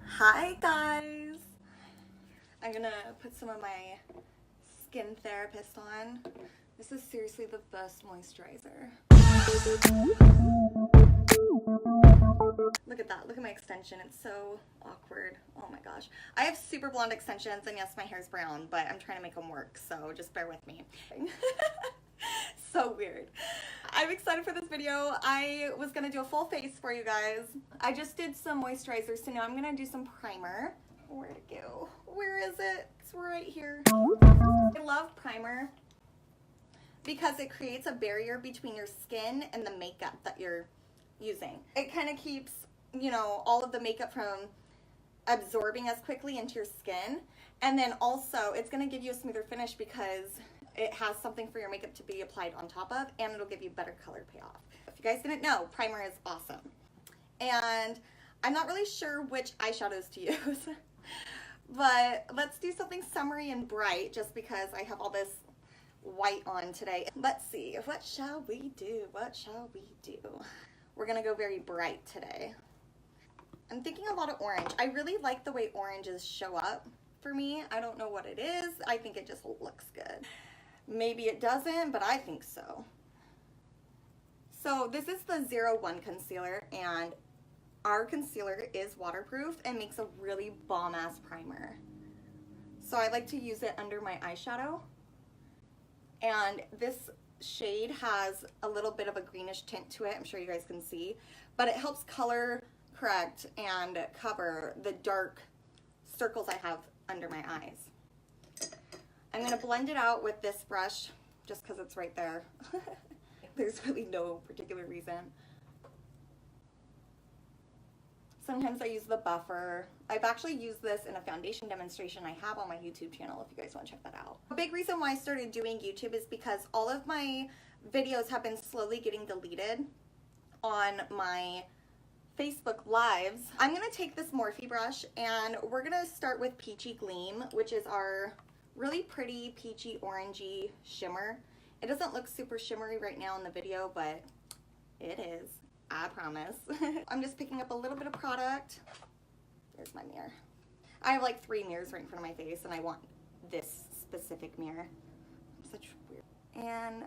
Hi guys! I'm gonna put some of my skin therapist on. This is seriously the best moisturizer. Look at that, look at my extension, it's so awkward. Oh my gosh. I have super blonde extensions and yes, my hair's brown, but I'm trying to make them work, so just bear with me. So weird. I'm excited for this video. I was gonna do a full face for you guys. I just did some moisturizer, so now I'm gonna do some primer. Where'd it go? Where is it? It's right here. I love primer because it creates a barrier between your skin and the makeup that you're using. It kind of keeps, you know, all of the makeup from absorbing as quickly into your skin. And then also it's gonna give you a smoother finish because it has something for your makeup to be applied on top of, and it'll give you better color payoff. If you guys didn't know, primer is awesome. And I'm not really sure which eyeshadows to use, but let's do something summery and bright just because I have all this white on today. Let's see, what shall we do? What shall we do? We're gonna go very bright today. I'm thinking a lot of orange. I really like the way oranges show up for me. I don't know what it is. I think it just looks good. Maybe it doesn't, but I think so. So this is the 01 concealer, and our concealer is waterproof and makes a really bomb-ass primer. So I like to use it under my eyeshadow. And this shade has a little bit of a greenish tint to it. I'm sure you guys can see. But it helps color correct and cover the dark circles I have under my eyes. I'm going to blend it out with this brush just because it's right there. There's really no particular reason. Sometimes I use the buffer. I've actually used this in a foundation demonstration I have on my YouTube channel if you guys want to check that out. A big reason why I started doing YouTube is because all of my videos have been slowly getting deleted on my Facebook Lives. I'm going to take this Morphe brush and we're going to start with Peachy Gleam, which is our really pretty peachy orangey shimmer. It doesn't look super shimmery right now in the video, but it is, I promise. I'm just picking up a little bit of product. There's my mirror. I have like 3 mirrors right in front of my face and I want this specific mirror. I'm such weird. And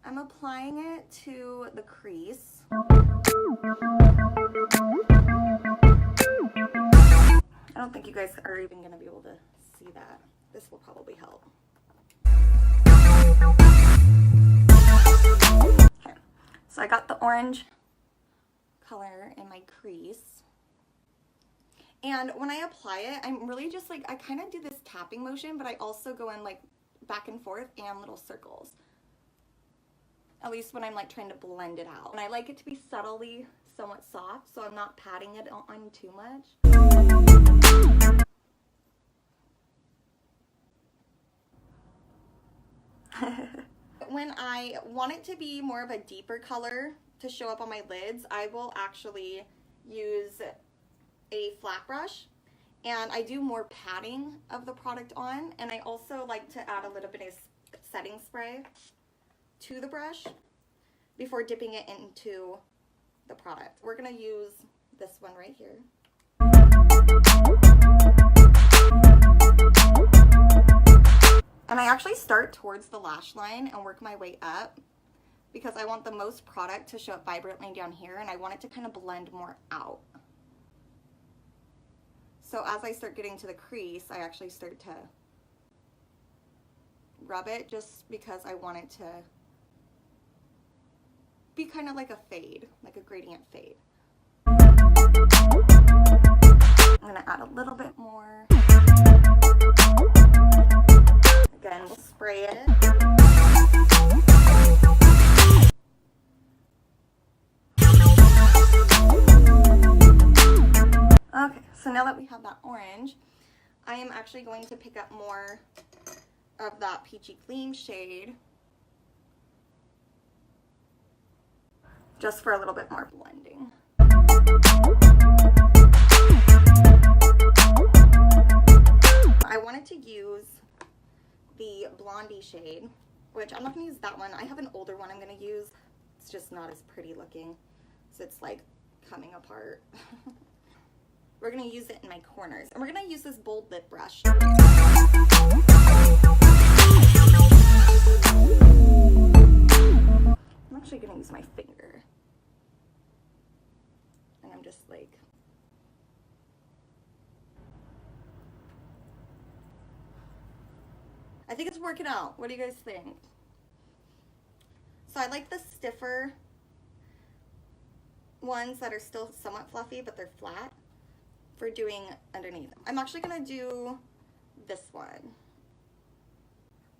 I'm applying it to the crease. I don't think you guys are even gonna be able to see that. This will probably help. Okay, so I got the orange color in my crease. And when I apply it, I'm really just like, I kind of do this tapping motion, but I also go in like back and forth and little circles. At least when I'm like trying to blend it out. And I like it to be subtly somewhat soft, so I'm not patting it on too much. When I want it to be more of a deeper color to show up on my lids, I will actually use a flat brush and I do more patting of the product on, and I also like to add a little bit of setting spray to the brush before dipping it into the product. We're gonna use this one right here. And I actually start towards the lash line and work my way up because I want the most product to show up vibrantly down here and I want it to kind of blend more out. So as I start getting to the crease, I actually start to rub it just because I want it to be kind of like a fade, like a gradient fade. I'm gonna add a little bit more. Again, we'll spray it. Okay, so now that we have that orange, I am actually going to pick up more of that Peachy Gleam shade just for a little bit more blending. I wanted to use the Blondie shade, which I'm not going to use that one. I have an older one I'm going to use. It's just not as pretty looking, so it's like coming apart. we're gonna use it in my corners. And we're gonna use this bold lip brush. I'm actually gonna use my finger. And I'm just like, I think it's working out. What do you guys think? So I like the stiffer ones that are still somewhat fluffy, but they're flat for doing underneath. I'm actually gonna do this one.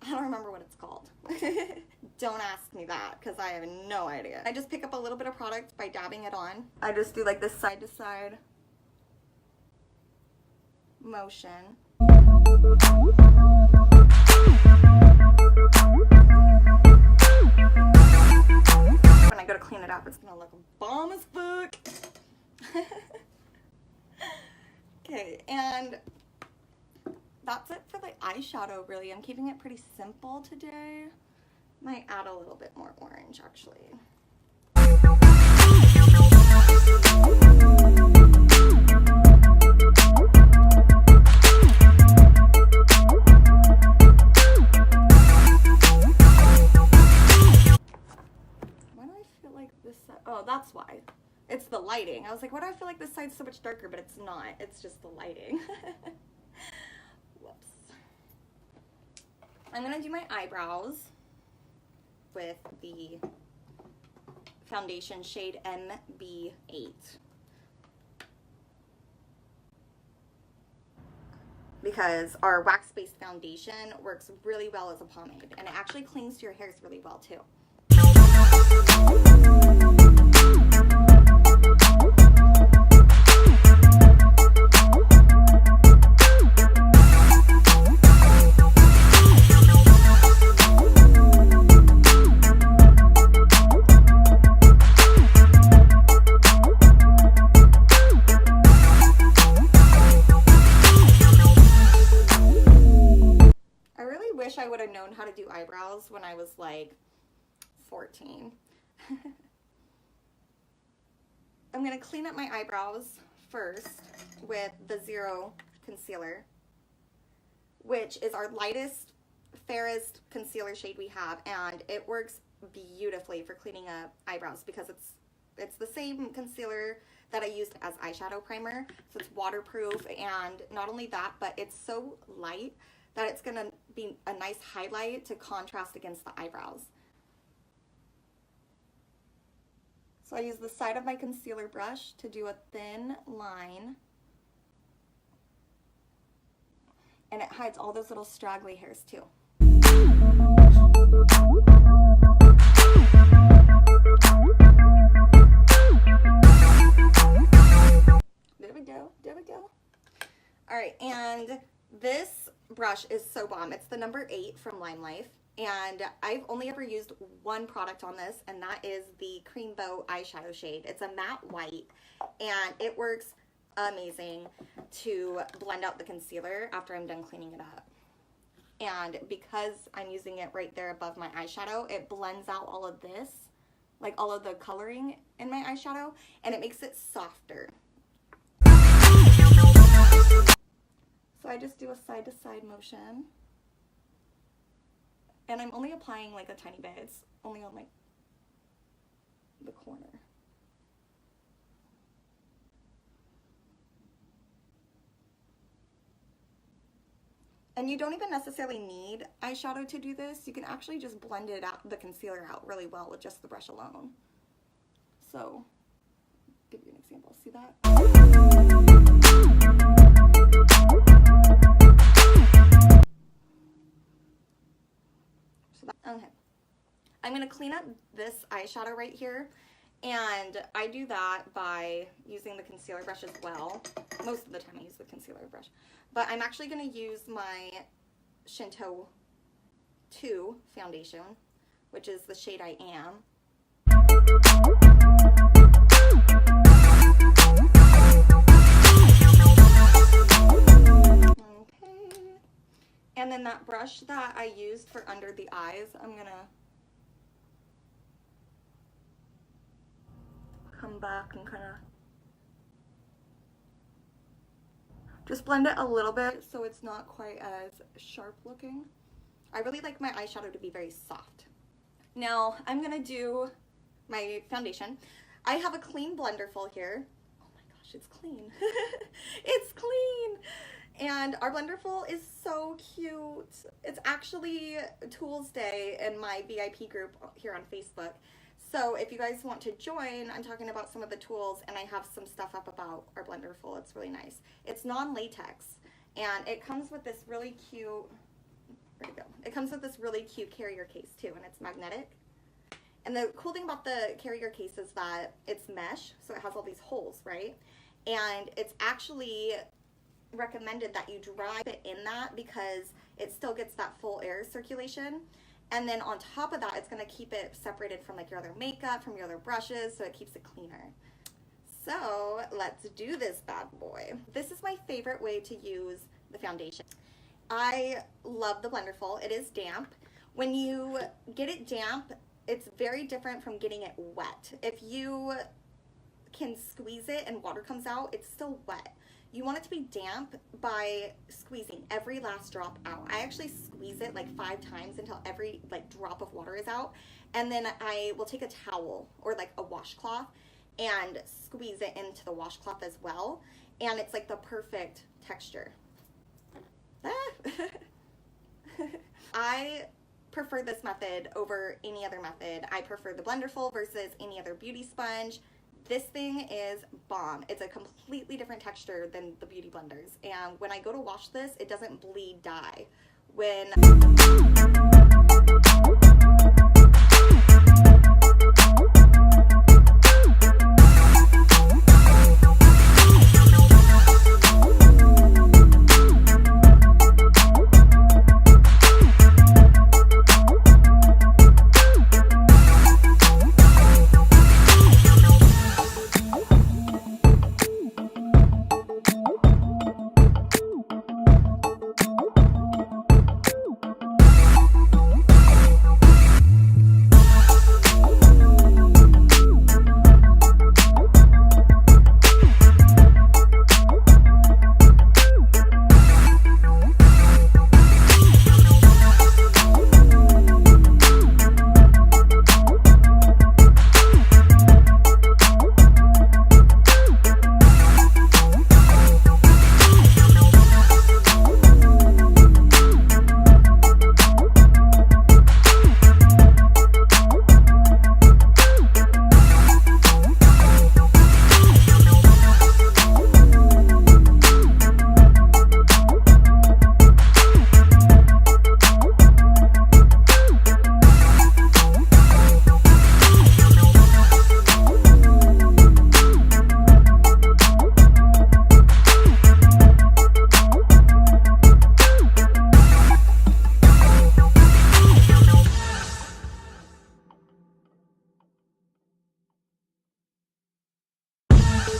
I don't remember what it's called. Don't ask me that because I have no idea. I just pick up a little bit of product by dabbing it on. I just do like this side to side motion. When I go to clean it up, it's gonna look bomb as fuck. Okay, and that's it for the eyeshadow, really. I'm keeping it pretty simple today. Might add a little bit more orange, actually. Why do I feel like this side? Oh, that's why. It's the lighting. I was like, why do I feel like this side's so much darker? But it's not. It's just the lighting. Whoops. I'm going to do my eyebrows with the foundation shade MB8. Because our wax-based foundation works really well as a pomade. And it actually clings to your hairs really well, too. I would have known how to do eyebrows when I was like 14. I'm going to clean up my eyebrows first with the Zero concealer, which is our lightest, fairest concealer shade we have, and it works beautifully for cleaning up eyebrows because it's the same concealer that I used as eyeshadow primer, so it's waterproof, and not only that, but it's so light that it's going to be a nice highlight to contrast against the eyebrows. So I use the side of my concealer brush to do a thin line. And it hides all those little straggly hairs too. There we go, there we go. All right, and this brush is so bomb. It's the number 8 from LimeLife, and I've only ever used one product on this, and that is the Cream Bow eyeshadow shade. It's a matte white, and it works amazing to blend out the concealer after I'm done cleaning it up. And because I'm using it right there above my eyeshadow, it blends out all of this, like all of the coloring in my eyeshadow, and it makes it softer. So I just do a side-to-side motion, and I'm only applying like a tiny bit. It's only on like the corner. And you don't even necessarily need eyeshadow to do this. You can actually just blend it out, the concealer out really well with just the brush alone. So, give you an example. See that? Okay, I'm going to clean up this eyeshadow right here, and I do that by using the concealer brush as well. Most of the time I use the concealer brush, but I'm actually going to use my Shinto 2 foundation, which is the shade I Am. And then that brush that I used for under the eyes, I'm going to come back and kind of Just blend it a little bit so it's not quite as sharp looking. I really like my eyeshadow to be very soft. Now I'm gonna do my foundation. I have a clean blender full here. Oh my gosh, it's clean. It's clean. And our blender full is so cute. It's actually Tools Day in my VIP group here on Facebook. So if you guys want to join, I'm talking about some of the tools, and I have some stuff up about our blender full. It's really nice. It's non-latex, and it comes with this really cute, where'd it go? It comes with this really cute carrier case too, and it's magnetic. And the cool thing about the carrier case is that it's mesh, so it has all these holes, right? And it's actually recommended that you dry it in that because it still gets that full air circulation. And then on top of that, it's going to keep it separated from like your other makeup, from your other brushes, so it keeps it cleaner. So let's do this bad boy. This is my favorite way to use the foundation. I love the blender full. It is damp. When you get it damp, it's very different from getting it wet. If you can squeeze it and water comes out, it's still wet. You want it to be damp by squeezing every last drop out. I actually squeeze it like 5 times until every like drop of water is out. And then I will take a towel or like a washcloth and squeeze it into the washcloth as well. And it's like the perfect texture. I prefer this method over any other method. I prefer the blender full versus any other beauty sponge. This thing is bomb. It's a completely different texture than the beauty blenders. And when I go to wash this, it doesn't bleed dye. When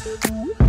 you.